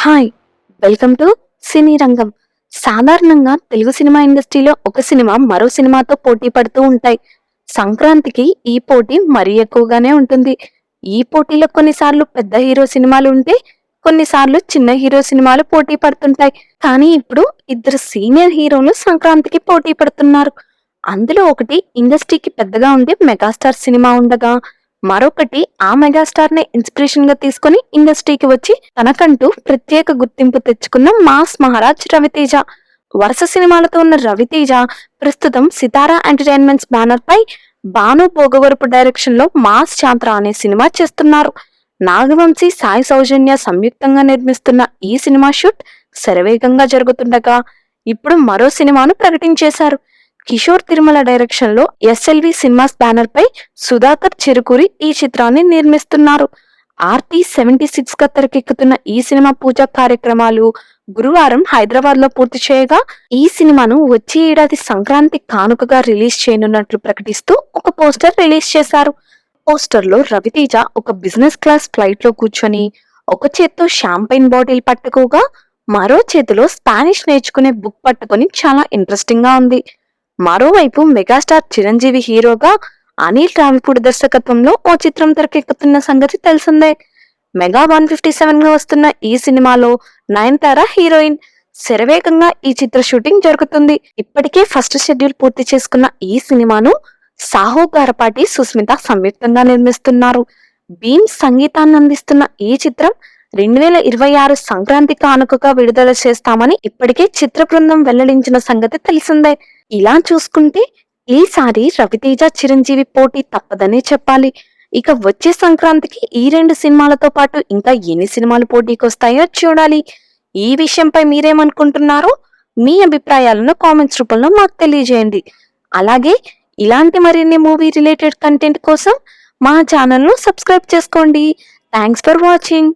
Hi! Welcome to సినీ రంగం. సాధారణంగా Telugu cinema ఇండస్ట్రీలో ఒక సినిమా మరో సినిమాతో పోటీ పడుతూ ఉంటాయి. సంక్రాంతికి ఈ పోటీ మరీ ఎక్కువగానే ఉంటుంది. ఈ పోటీలో కొన్నిసార్లు పెద్ద హీరో సినిమాలు ఉంటే, కొన్నిసార్లు చిన్న హీరో సినిమాలు పోటీ పడుతుంటాయి. కానీ ఇప్పుడు ఇద్దరు సీనియర్ హీరోలు సంక్రాంతికి పోటీ పడుతున్నారు. అందులో ఒకటి ఇండస్ట్రీకి పెద్దగా ఉండే మెగాస్టార్ సినిమా ఉండగా, మరొకటి ఆ మెగాస్టార్ ని ఇన్స్పిరేషన్ గా తీసుకొని ఇండస్ట్రీకి వచ్చి తనకంటూ ప్రత్యేక గుర్తింపు తెచ్చుకున్న మాస్ మహారాజ్ రవితేజ. వరుస సినిమాలతో ఉన్న రవితేజ ప్రస్తుతం సితారా ఎంటర్టైన్మెంట్స్ బ్యానర్ పై భాను భోగవరపు డైరెక్షన్ లో మాస్ చాంత్ర అనే సినిమా చేస్తున్నారు. నాగవంశీ, సాయి సౌజన్య సంయుక్తంగా నిర్మిస్తున్న ఈ సినిమా షూట్ శరవేగంగా జరుగుతుండగా ఇప్పుడు మరో సినిమాను ప్రకటించేశారు. కిషోర్ తిరుమల డైరెక్షన్ లో ఎస్ఎల్వి సినిమాస్ బ్యానర్ పై సుధాకర్ చెరుకూరి ఈ చిత్రాన్ని నిర్మిస్తున్నారు. RT-76 గా తెరకెక్కుతున్న ఈ సినిమా పూజా కార్యక్రమాలు గురువారం హైదరాబాద్ లో పూర్తి చేయగా, ఈ సినిమాను వచ్చే ఏడాది సంక్రాంతి కానుకగా రిలీజ్ చేయనున్నట్లు ప్రకటిస్తూ ఒక పోస్టర్ రిలీజ్ చేశారు. పోస్టర్ లో రవితేజ ఒక బిజినెస్ క్లాస్ ఫ్లైట్ లో కూర్చొని ఒక చేత్తో షాంపైన్ బాటిల్ పట్టుకోగా, మరో చేతిలో స్పానిష్ నేర్చుకునే బుక్ పట్టుకొని చాలా ఇంట్రెస్టింగ్ గా ఉంది. మరోవైపు మెగాస్టార్ చిరంజీవి హీరోగా అనిల్ రావిపూడి దర్శకత్వంలో ఓ చిత్రం తెరకెక్కుతున్న సంగతి తెలిసిందే. మెగా 157 గా వస్తున్న ఈ సినిమాలో నయనతార హీరోయిన్. శరవేగంగా ఈ చిత్ర షూటింగ్ జరుగుతుంది. ఇప్పటికే ఫస్ట్ షెడ్యూల్ పూర్తి చేసుకున్న ఈ సినిమాను సాహో గారపాటి, సుస్మిత సంయుక్తంగా నిర్మిస్తున్నారు. భీమ్ సంగీతాన్ని అందిస్తున్న ఈ చిత్రం 2026 సంక్రాంతి కానుకగా విడుదల చేస్తామని ఇప్పటికే చిత్ర బృందం వెల్లడించిన సంగతి తెలిసిందే. ఇలా చూసుకుంటే ఈసారి రవితేజ చిరంజీవి పోటీ తప్పదనే చెప్పాలి. ఇక వచ్చే సంక్రాంతికి ఈ రెండు సినిమాలతో పాటు ఇంకా ఎన్ని సినిమాలు పోటీకి వస్తాయో చూడాలి. ఈ విషయంపై మీరేమనుకుంటున్నారో మీ అభిప్రాయాలను కామెంట్స్ రూపంలో మాకు తెలియజేయండి. అలాగే ఇలాంటి మరిన్ని మూవీ రిలేటెడ్ కంటెంట్ కోసం మా ఛానల్ ను సబ్స్క్రైబ్ చేసుకోండి. Thanks for watching.